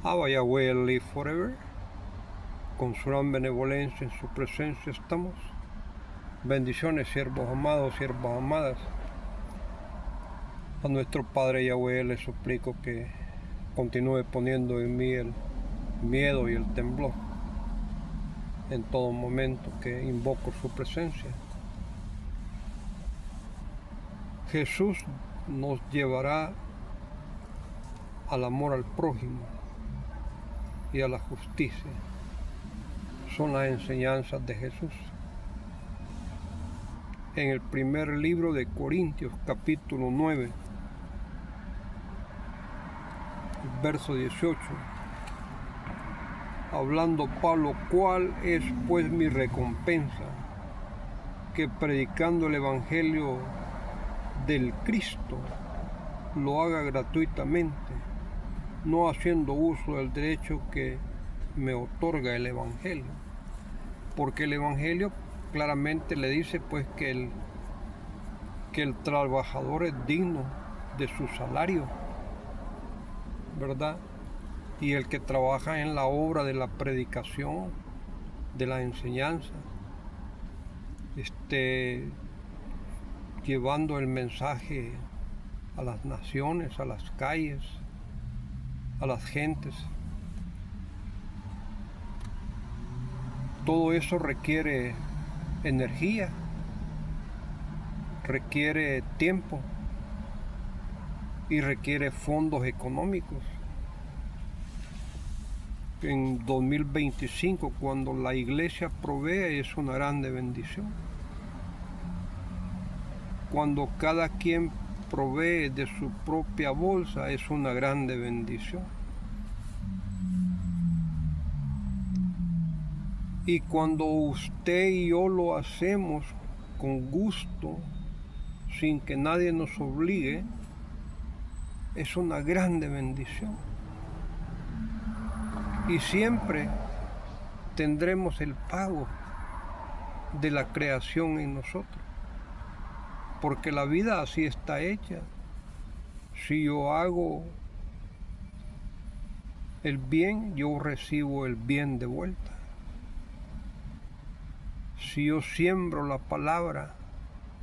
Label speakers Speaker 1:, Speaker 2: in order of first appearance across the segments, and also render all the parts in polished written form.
Speaker 1: Abba Yahweh live forever. Con su gran benevolencia en su presencia estamos. Bendiciones, siervos amados, siervas amadas. A nuestro Padre Yahweh le suplico que continúe poniendo en mí el miedo y el temblor en todo momento que invoco su presencia. Jesús nos llevará al amor al prójimo y a la justicia. Son las enseñanzas de Jesús. En el primer libro de Corintios, capítulo 9, verso 18, hablando Pablo, ¿cuál es pues mi recompensa? Que predicando el Evangelio del Cristo lo haga gratuitamente, no haciendo uso del derecho que me otorga el Evangelio. Porque el Evangelio claramente le dice pues que el trabajador es digno de su salario, ¿verdad? Y el que trabaja en la obra de la predicación, de la enseñanza, llevando el mensaje a las naciones, a las calles, a las gentes. Todo eso requiere energía, requiere tiempo y requiere fondos económicos. En 2025, cuando la iglesia provee, es una grande bendición. Cuando cada quien provee de su propia bolsa, es una grande bendición. Y cuando usted y yo lo hacemos con gusto, sin que nadie nos obligue, es una grande bendición. Y siempre tendremos el pago de la creación en nosotros, porque la vida así está hecha. Si yo hago el bien, yo recibo el bien de vuelta. Si yo siembro la palabra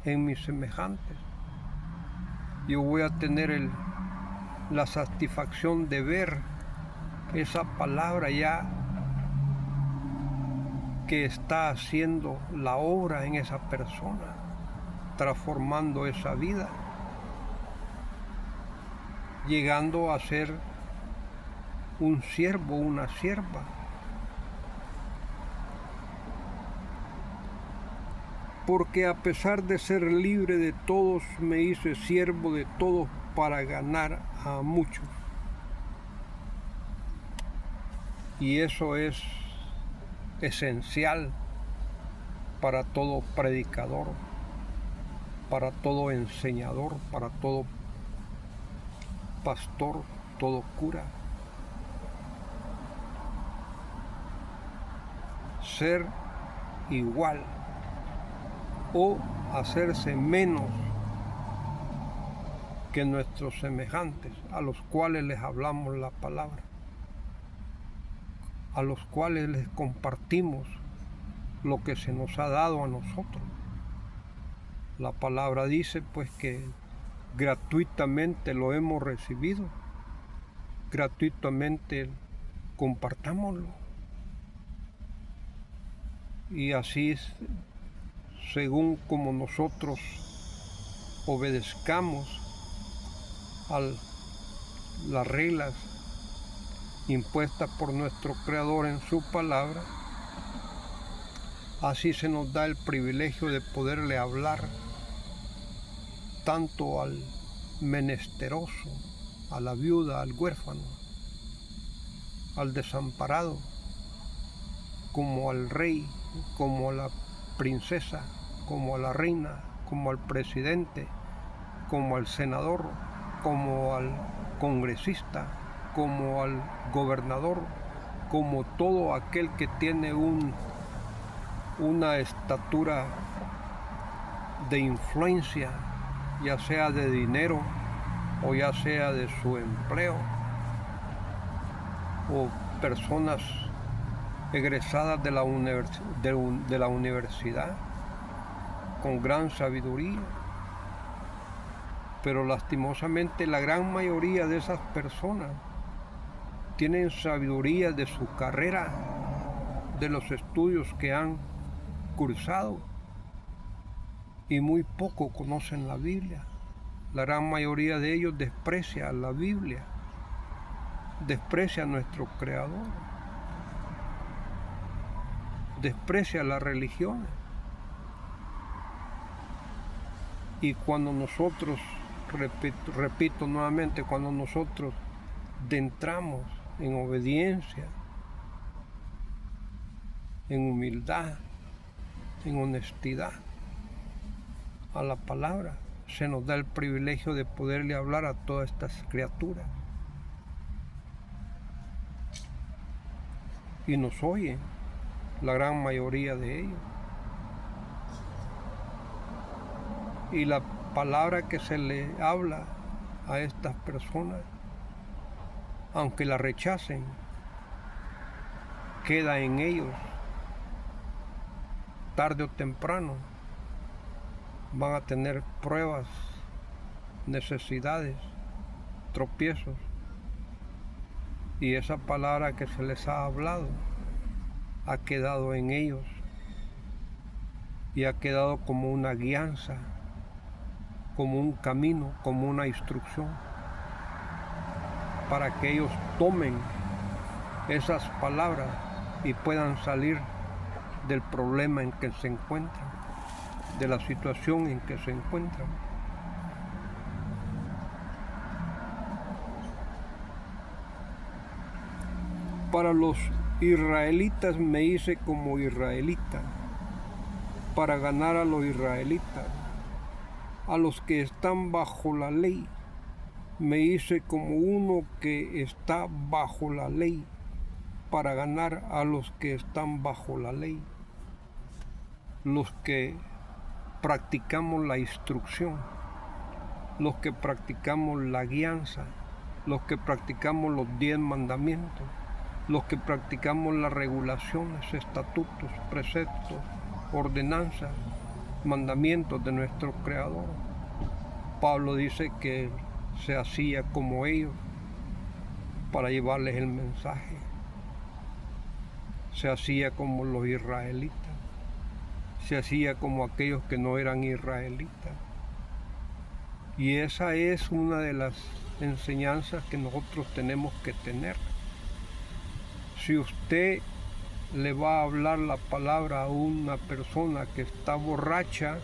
Speaker 1: en mis semejantes, yo voy a tener la satisfacción de ver esa palabra ya que está haciendo la obra en esa persona, transformando esa vida, llegando a ser un siervo, una sierva. Porque a pesar de ser libre de todos, me hice siervo de todos para ganar a muchos. Y eso es esencial para todo predicador, para todo enseñador, para todo pastor, todo cura. Ser igual o hacerse menos que nuestros semejantes, a los cuales les hablamos la palabra, a los cuales les compartimos lo que se nos ha dado a nosotros. La palabra dice pues que gratuitamente lo hemos recibido, gratuitamente compartámoslo. Y así es, según como nosotros obedezcamos a las reglas impuestas por nuestro Creador en su palabra, así se nos da el privilegio de poderle hablar tanto al menesteroso, a la viuda, al huérfano, al desamparado, como al rey, como a la princesa, como a la reina, como al presidente, como al senador, como al congresista, como al gobernador, como todo aquel que tiene una estatura de influencia, ya sea de dinero o ya sea de su empleo o personas egresadas de la universidad con gran sabiduría, pero lastimosamente la gran mayoría de esas personas tienen sabiduría de su carrera, de los estudios que han cursado, y muy poco conocen la Biblia. La gran mayoría de ellos desprecia la Biblia, desprecia a nuestro Creador, desprecia las religiones. Y cuando nosotros, repito nuevamente, cuando nosotros entramos en obediencia, en humildad, en honestidad a la palabra, se nos da el privilegio de poderle hablar a todas estas criaturas. Y nos oyen la gran mayoría de ellos. Y la palabra que se le habla a estas personas, aunque la rechacen, queda en ellos. Tarde o temprano van a tener pruebas, necesidades, tropiezos. Y esa palabra que se les ha hablado ha quedado en ellos y ha quedado como una guianza, como un camino, como una instrucción, para que ellos tomen esas palabras y puedan salir del problema en que se encuentran, de la situación en que se encuentran. Para los israelitas me hice como israelita, para ganar a los israelitas. A los que están bajo la ley, me hice como uno que está bajo la ley, para ganar a los que están bajo la ley. Los que practicamos la instrucción, los que practicamos la guianza, los que practicamos los 10 mandamientos, los que practicamos las regulaciones, estatutos, preceptos, ordenanzas, mandamientos de nuestro Creador. Pablo dice que se hacía como ellos para llevarles el mensaje. Se hacía como los israelitas, se hacía como aquellos que no eran israelitas. Y esa es una de las enseñanzas que nosotros tenemos que tener. Si usted le va a hablar la palabra a una persona que está borracha,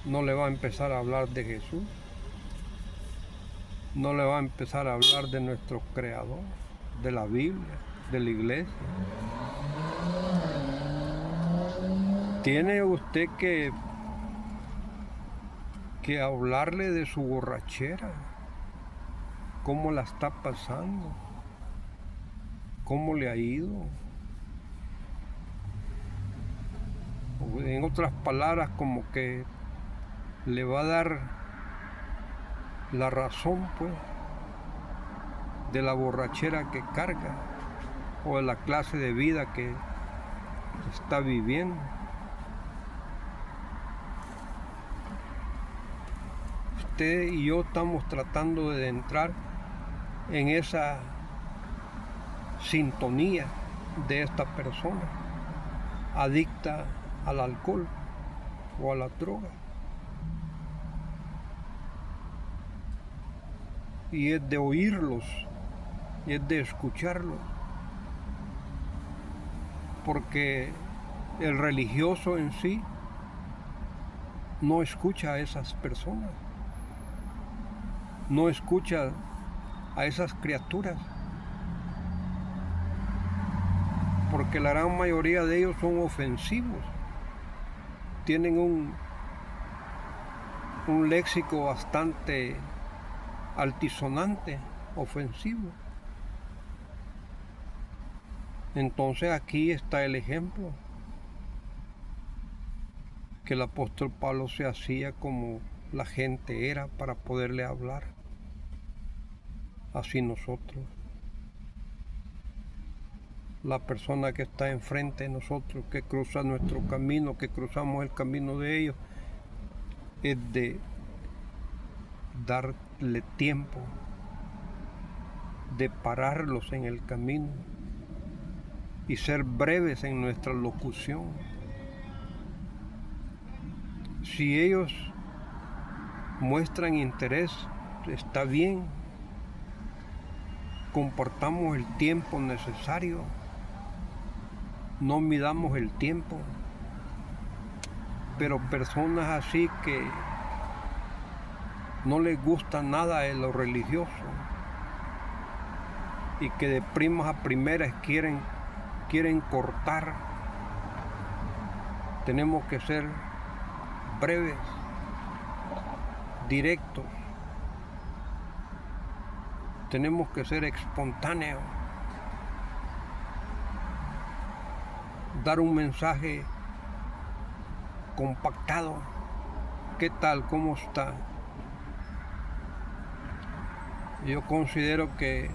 Speaker 1: no le va a empezar a hablar de Jesús, no le va a empezar a hablar de nuestro Creador, de la Biblia, de la iglesia. Tiene usted que hablarle de su borrachera, cómo la está pasando, cómo le ha ido. En otras palabras, como que le va a dar la razón, pues, de la borrachera que carga o de la clase de vida que está viviendo. Usted y yo estamos tratando de entrar en esa sintonía de esta persona adicta al alcohol o a la droga. Y es de oírlos, y es de escucharlos, porque el religioso en sí no escucha a esas personas, no escucha a esas criaturas, porque la gran mayoría de ellos son ofensivos, tienen un léxico bastante altisonante, ofensivo. Entonces aquí está el ejemplo, que el apóstol Pablo se hacía como la gente era para poderle hablar. Así nosotros la persona que está enfrente de nosotros, que cruza nuestro camino, que cruzamos el camino de ellos, es de darle tiempo, de pararlos en el camino y ser breves en nuestra locución. Si ellos muestran interés, está bien, compartamos el tiempo necesario, no midamos el tiempo, pero personas así que no les gusta nada de lo religioso y que de primas a primeras quieren cortar, tenemos que ser breves, directos, tenemos que ser espontáneos, dar un mensaje compactado. ¿Qué tal? ¿Cómo está? Yo considero que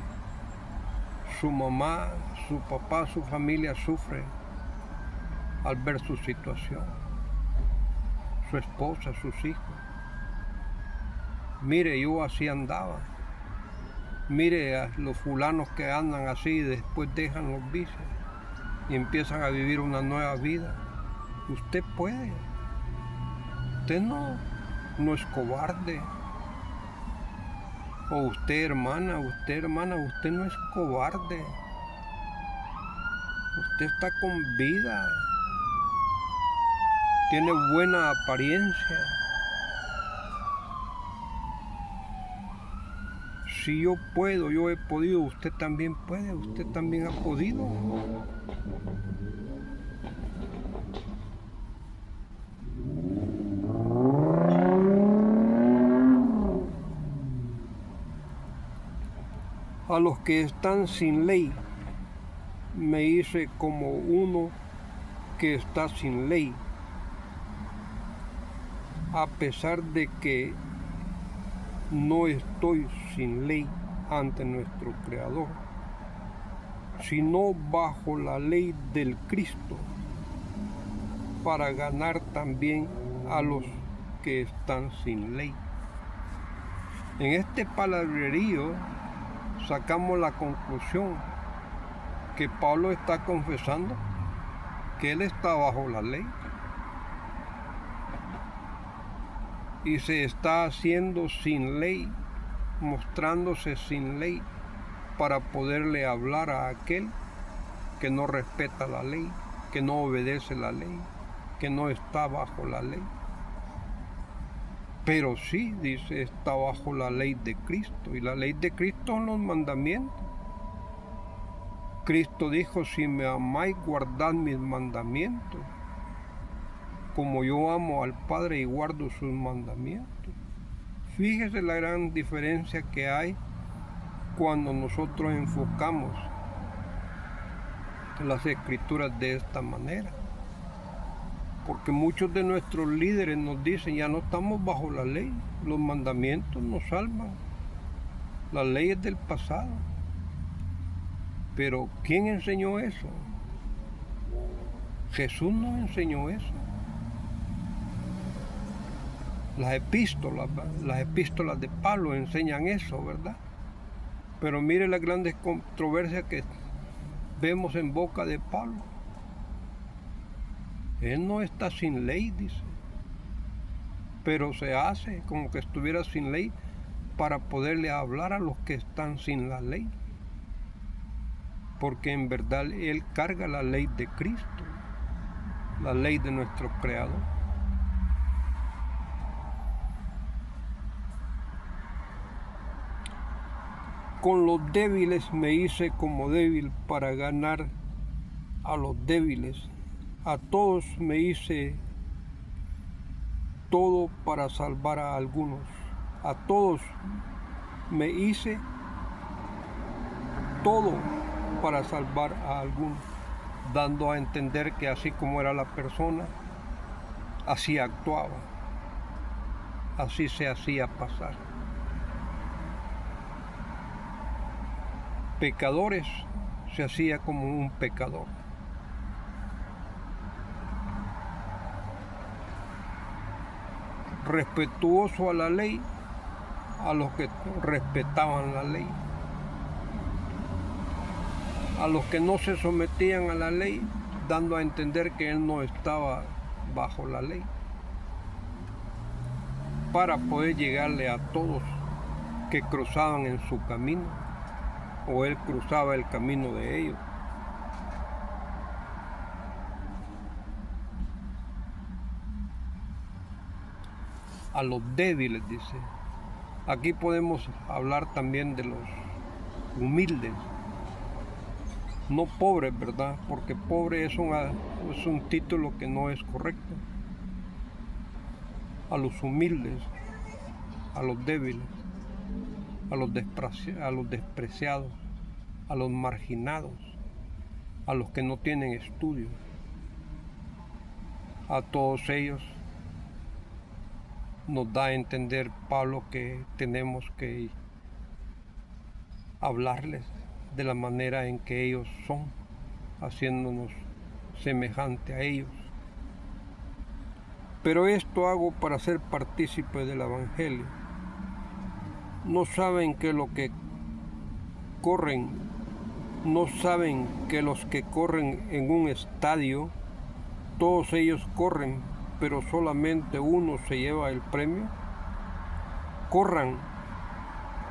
Speaker 1: su mamá, su papá, su familia sufre al ver su situación, su esposa, sus hijos. Mire, yo así andaba. Mire a los fulanos que andan así y después dejan los vicios y empiezan a vivir una nueva vida. Usted puede. Usted no es cobarde. O usted hermana, usted no es cobarde. Usted está con vida. Tiene buena apariencia. Si yo puedo, yo he podido, usted también puede, usted también ha podido. A los que están sin ley, me hice como uno que está sin ley, a pesar de que no estoy sin ley ante nuestro Creador, sino bajo la ley del Cristo, para ganar también a los que están sin ley. En este palabrerío sacamos la conclusión que Pablo está confesando que él está bajo la ley y se está haciendo sin ley, mostrándose sin ley para poderle hablar a aquel que no respeta la ley, que no obedece la ley, que no está bajo la ley. Pero sí, dice, está bajo la ley de Cristo, y la ley de Cristo son los mandamientos. Cristo dijo, si me amáis, guardad mis mandamientos, como yo amo al Padre y guardo sus mandamientos. Fíjese la gran diferencia que hay cuando nosotros enfocamos las Escrituras de esta manera. Porque muchos de nuestros líderes nos dicen, ya no estamos bajo la ley, los mandamientos nos salvan, la ley es del pasado. Pero ¿quién enseñó eso? Jesús nos enseñó eso. Las epístolas de Pablo enseñan eso, ¿verdad? Pero mire las grandes controversias que vemos en boca de Pablo. Él no está sin ley, dice, pero se hace como que estuviera sin ley para poderle hablar a los que están sin la ley. Porque en verdad él carga la ley de Cristo, la ley de nuestro Creador. Con los débiles me hice como débil para ganar a los débiles. A todos me hice todo para salvar a algunos. A todos me hice todo para salvar a algunos, dando a entender que así como era la persona, así actuaba, así se hacía pasar. Pecadores se hacía como un pecador. Respetuoso a la ley, a los que respetaban la ley. A los que no se sometían a la ley, dando a entender que él no estaba bajo la ley, para poder llegarle a todos que cruzaban en su camino, o él cruzaba el camino de ellos. A los débiles, dice. Aquí podemos hablar también de los humildes, no pobres, ¿verdad? Porque pobre es un título que no es correcto. A los humildes, a los débiles, a los despreciados, a los marginados, a los que no tienen estudios. A todos ellos nos da a entender Pablo que tenemos que hablarles de la manera en que ellos son, haciéndonos semejante a ellos. Pero esto hago para ser partícipe del Evangelio. No saben que los que corren en un estadio, todos ellos corren, pero solamente uno se lleva el premio. Corran,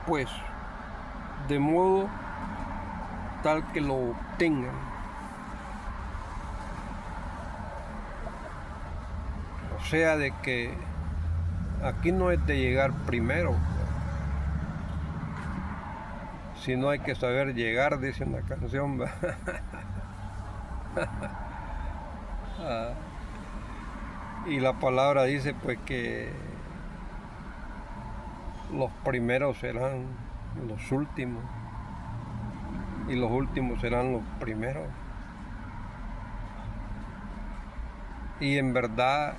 Speaker 1: pues, de modo tal que lo obtengan. O sea, de que aquí no es de llegar primero, sino hay que saber llegar, dice una canción. Y la palabra dice pues que los primeros serán los últimos y los últimos serán los primeros. Y en verdad,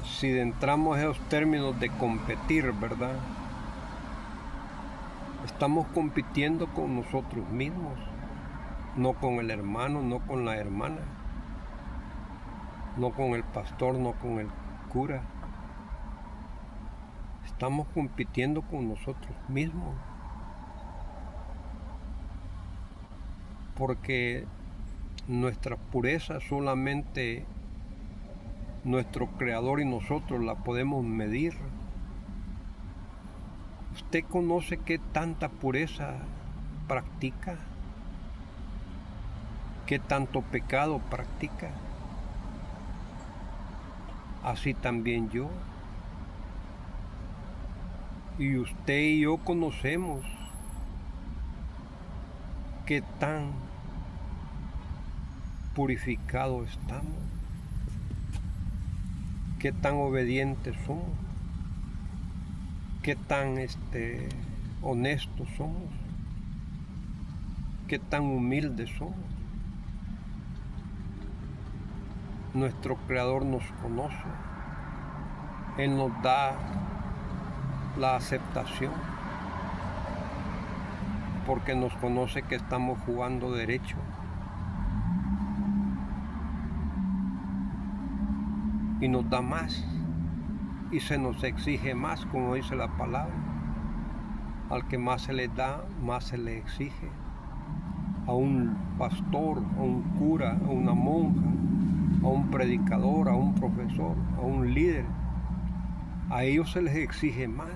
Speaker 1: si entramos en esos términos de competir, ¿verdad? Estamos compitiendo con nosotros mismos, no con el hermano, no con la hermana, no con el pastor, no con el cura. Estamos compitiendo con nosotros mismos, porque nuestra pureza solamente nuestro Creador y nosotros la podemos medir. ¿Usted conoce qué tanta pureza practica? ¿Qué tanto pecado practica? Así también yo. Y usted y yo conocemos qué tan purificados estamos, qué tan obedientes somos, qué tan honestos somos, qué tan humildes somos. Nuestro Creador nos conoce, Él nos da la aceptación, porque nos conoce que estamos jugando derecho. Y nos da más, y se nos exige más, como dice la palabra. Al que más se le da, más se le exige. A un pastor, a un cura, a una monja, a un predicador, a un profesor, a un líder, a ellos se les exige más.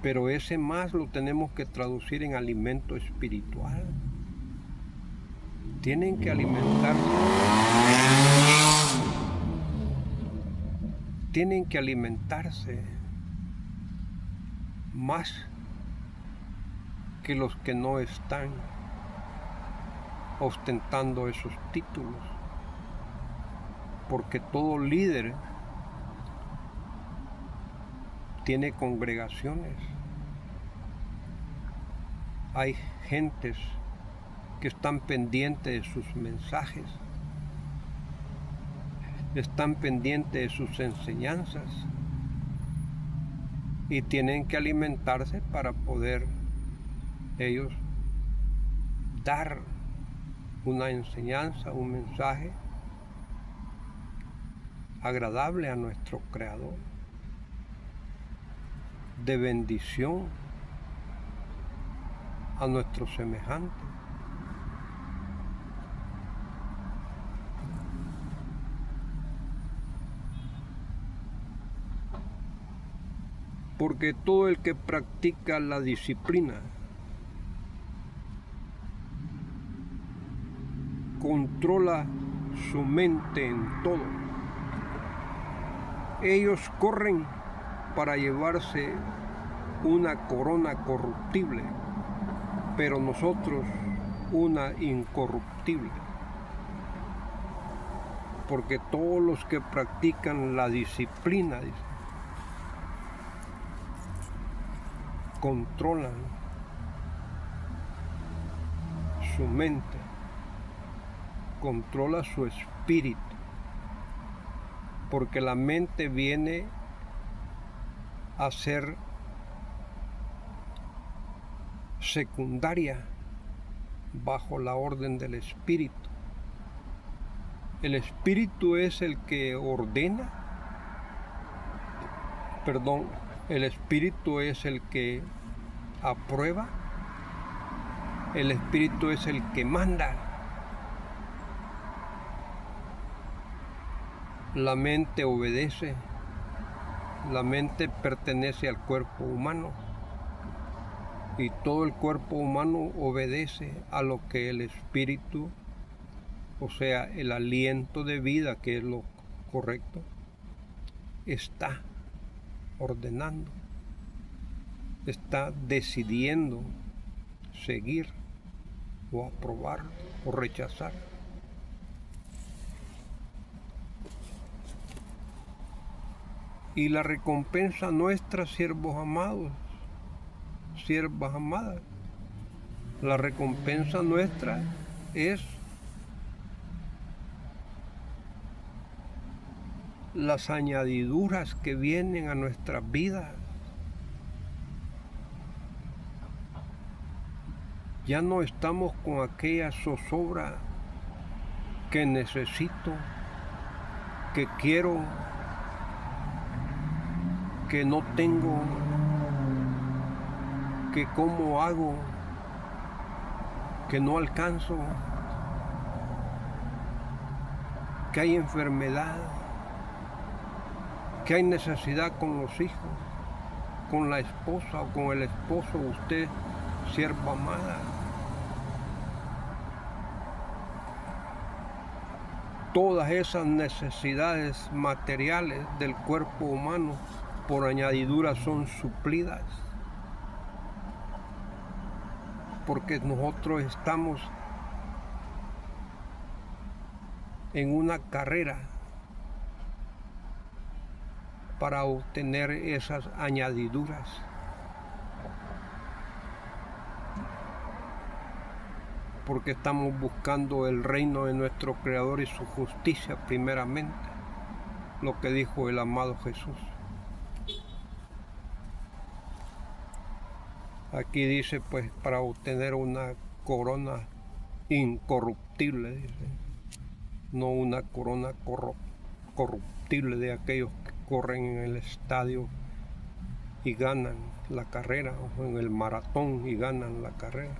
Speaker 1: Pero ese más lo tenemos que traducir en alimento espiritual. Tienen que alimentarse. Tienen que alimentarse más que los que no están ostentando esos títulos. Porque todo líder tiene congregaciones. Hay gentes que están pendientes de sus mensajes, están pendientes de sus enseñanzas, y tienen que alimentarse para poder ellos dar una enseñanza, un mensaje agradable a nuestro Creador, de bendición a nuestros semejantes. Porque todo el que practica la disciplina controla su mente en todo. Ellos corren para llevarse una corona corruptible, pero nosotros una incorruptible. Porque todos los que practican la disciplina, controlan su mente, controla su espíritu, porque la mente viene a ser secundaria bajo la orden del espíritu. El espíritu es el que ordena, el espíritu es el que aprueba, el espíritu es el que manda. La mente obedece, la mente pertenece al cuerpo humano y todo el cuerpo humano obedece a lo que el espíritu, o sea, el aliento de vida, que es lo correcto, está ordenando, está decidiendo seguir o aprobar o rechazar. Y la recompensa nuestra, siervos amados, siervas amadas, la recompensa nuestra es las añadiduras que vienen a nuestras vidas. Ya no estamos con aquella zozobra que necesito, que quiero, que no tengo, que cómo hago, que no alcanzo, que hay enfermedad, que hay necesidad con los hijos, con la esposa o con el esposo, usted, sierva amada. Todas esas necesidades materiales del cuerpo humano por añadidura son suplidas, porque nosotros estamos en una carrera para obtener esas añadiduras. Porque estamos buscando el reino de nuestro Creador y su justicia primeramente, lo que dijo el amado Jesús. Aquí dice, pues, para obtener una corona incorruptible, dice, no una corona corruptible de aquellos que corren en el estadio y ganan la carrera, o en el maratón y ganan la carrera.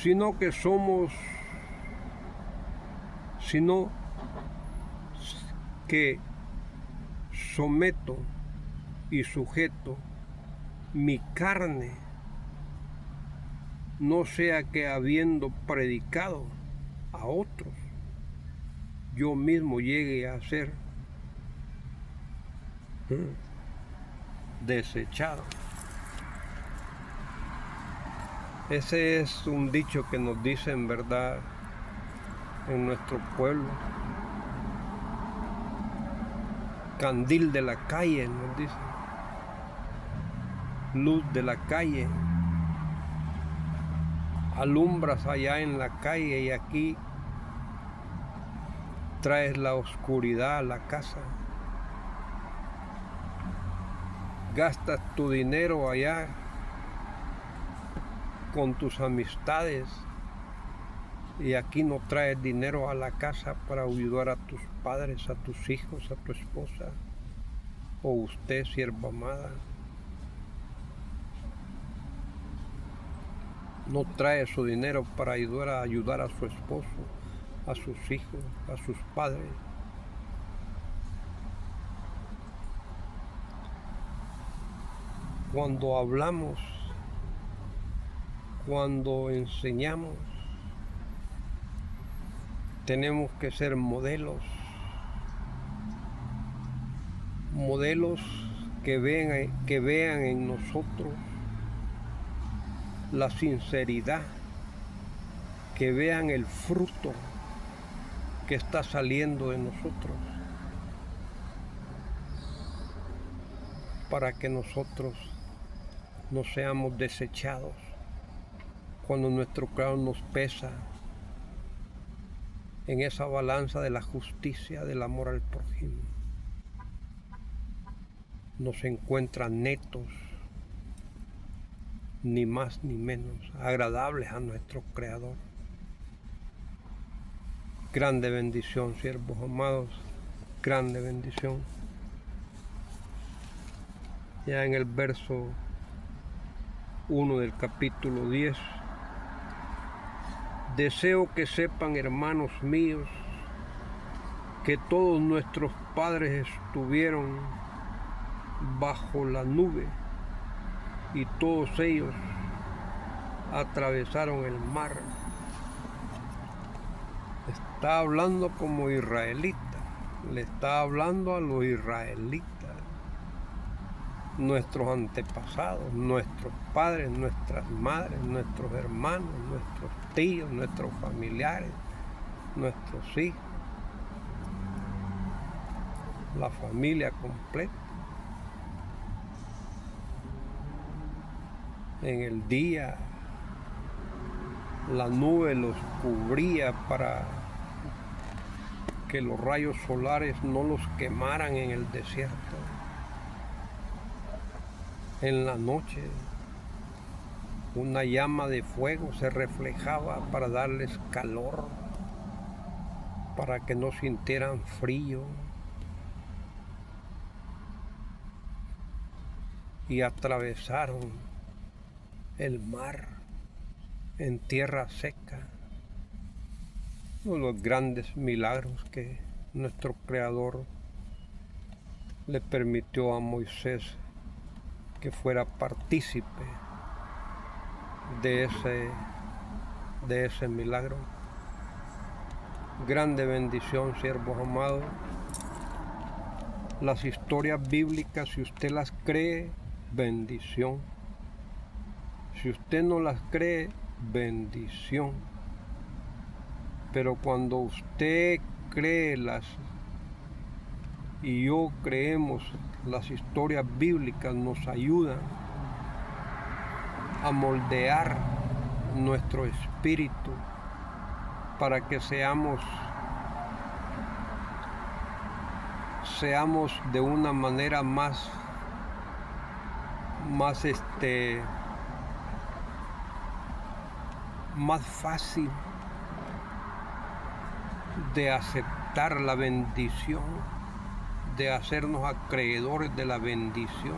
Speaker 1: Sino que someto y sujeto mi carne, no sea que habiendo predicado a otros, yo mismo llegue a ser desechado. Ese es un dicho que nos dice en verdad en nuestro pueblo. Candil de la calle, nos dice. Luz de la calle. Alumbras allá en la calle y aquí traes la oscuridad a la casa. Gastas tu dinero allá con tus amistades y aquí no traes dinero a la casa para ayudar a tus padres, a tus hijos, a tu esposa o usted, sierva amada. No trae su dinero para ayudar a su esposo, a sus hijos, a sus padres. Cuando hablamos, cuando enseñamos, tenemos que ser modelos que vean en nosotros la sinceridad, que vean el fruto que está saliendo de nosotros, para que nosotros no seamos desechados cuando nuestro corazón nos pesa en esa balanza de la justicia, del amor al prójimo. Nos encuentran netos, ni más ni menos, agradables a nuestro Creador. Grande bendición, siervos amados, grande bendición. Ya en el verso 1 del capítulo 10, deseo que sepan, hermanos míos, que todos nuestros padres estuvieron bajo la nube y todos ellos atravesaron el mar. Está hablando como israelita, le está hablando a los israelitas, nuestros antepasados, nuestros padres, nuestras madres, nuestros hermanos, nuestros tíos, nuestros familiares, nuestros hijos, la familia completa. En el día la nube los cubría para que los rayos solares no los quemaran en el desierto. En la noche una llama de fuego se reflejaba para darles calor, para que no sintieran frío. Y atravesaron el mar en tierra seca. Uno de los grandes milagros que nuestro Creador le permitió a Moisés que fuera partícipe de ese milagro. Grande bendición, siervos amados. Las historias bíblicas, si usted las cree, bendición. Si usted no las cree, bendición. Pero cuando usted cree y yo creemos, las historias bíblicas nos ayudan a moldear nuestro espíritu para que seamos de una manera más fácil de aceptar la bendición, de hacernos acreedores de la bendición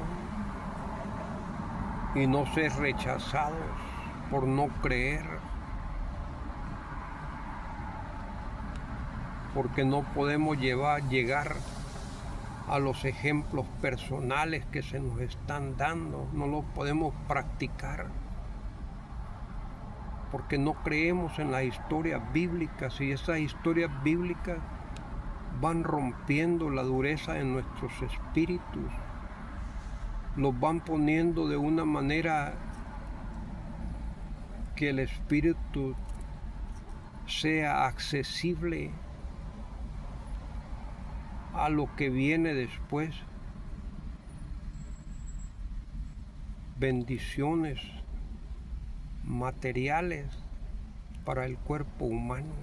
Speaker 1: y no ser rechazados por no creer, porque no podemos llegar a los ejemplos personales que se nos están dando, no los podemos practicar porque no creemos en las historias bíblicas, y esas historias bíblicas van rompiendo la dureza en nuestros espíritus, los van poniendo de una manera que el espíritu sea accesible a lo que viene después. Bendiciones materiales para el cuerpo humano.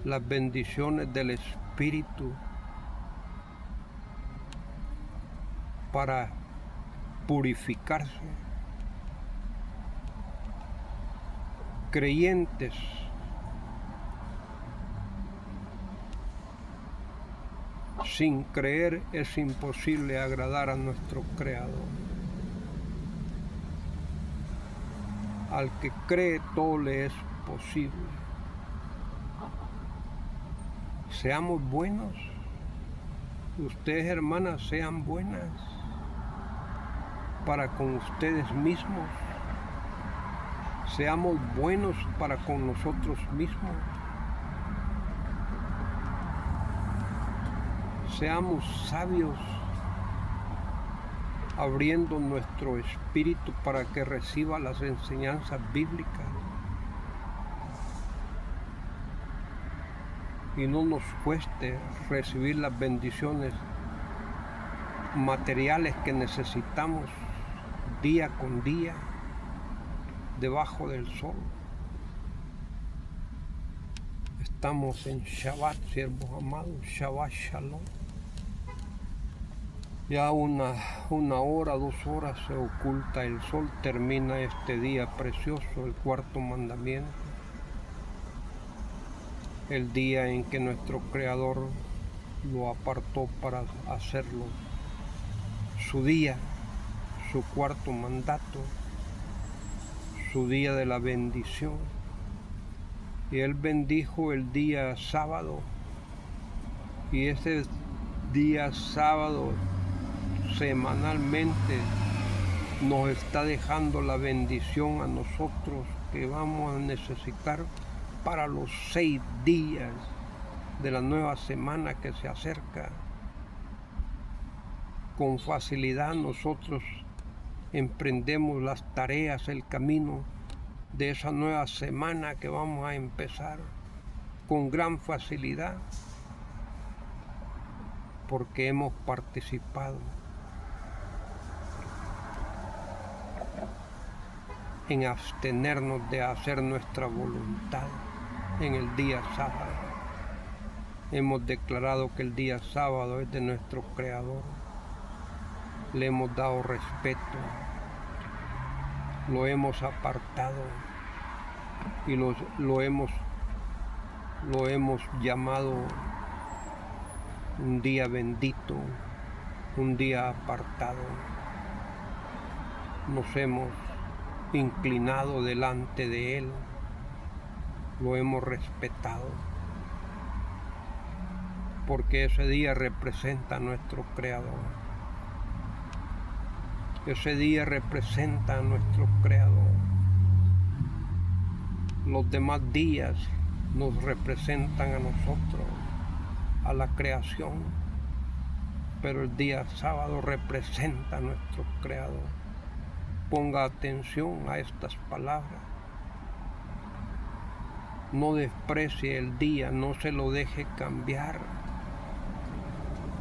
Speaker 1: las bendiciones del Espíritu para purificarse. Creyentes sin creer es imposible agradar a nuestro Creador. Al que cree todo le es posible. Seamos buenos. Ustedes, hermanas, sean buenas para con ustedes mismos. Seamos buenos para con nosotros mismos. Seamos sabios, abriendo nuestro espíritu para que reciba las enseñanzas bíblicas. Y no nos cueste recibir las bendiciones materiales que necesitamos día con día debajo del sol. Estamos en Shabbat, siervos amados, Shabbat Shalom. Ya una hora, 2 horas se oculta el sol, termina este día precioso, el cuarto mandamiento. El día en que nuestro Creador lo apartó para hacerlo su día, su cuarto mandato, su día de la bendición. Y Él bendijo el día sábado, y ese día sábado semanalmente nos está dejando la bendición a nosotros que vamos a necesitar para los 6 días de la nueva semana que se acerca. Con facilidad nosotros emprendemos las tareas, el camino de esa nueva semana que vamos a empezar con gran facilidad, porque hemos participado en abstenernos de hacer nuestra voluntad en el día sábado. Hemos declarado que el día sábado es de nuestro Creador. Le hemos dado respeto, lo hemos apartado y lo hemos llamado un día bendito, un día apartado. Nos hemos inclinado delante de Él, lo hemos respetado, porque ese día representa a nuestro Creador. Ese día representa a nuestro Creador. Los demás días nos representan a nosotros, a la creación, pero el día sábado representa a nuestro Creador. Ponga atención a estas palabras. No desprecie el día, no se lo deje cambiar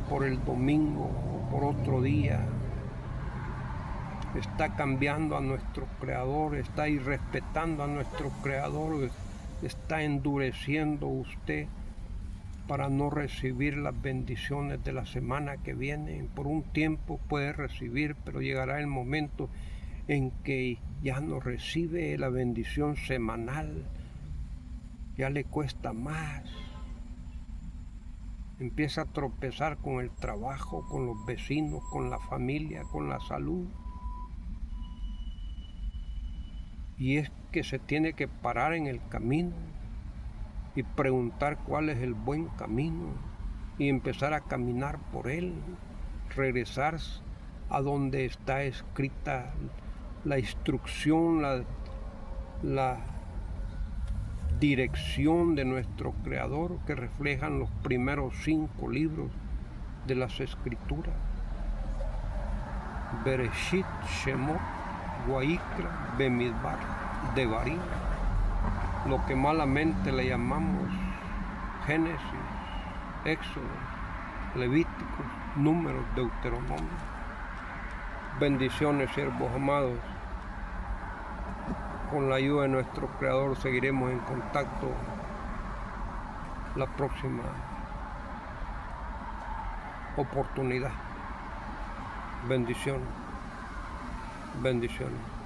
Speaker 1: por el domingo o por otro día. Está cambiando a nuestro Creador, está irrespetando a nuestro Creador, está endureciendo usted para no recibir las bendiciones de la semana que viene. Por un tiempo puede recibir, pero llegará el momento en que ya no recibe la bendición semanal, ya le cuesta más. Empieza a tropezar con el trabajo, con los vecinos, con la familia, con la salud. Y es que se tiene que parar en el camino y preguntar cuál es el buen camino y empezar a caminar por él, regresar a donde está escrita la instrucción, la dirección de nuestro Creador, que reflejan los primeros 5 libros de las Escrituras: Bereshit, Shemot, Guaikra, Bemidbar, Devarim, lo que malamente le llamamos Génesis, Éxodo, Levíticos, Números, Deuteronomio. Bendiciones, siervos amados. Con la ayuda de nuestro Creador seguiremos en contacto la próxima oportunidad. Bendiciones. Bendiciones.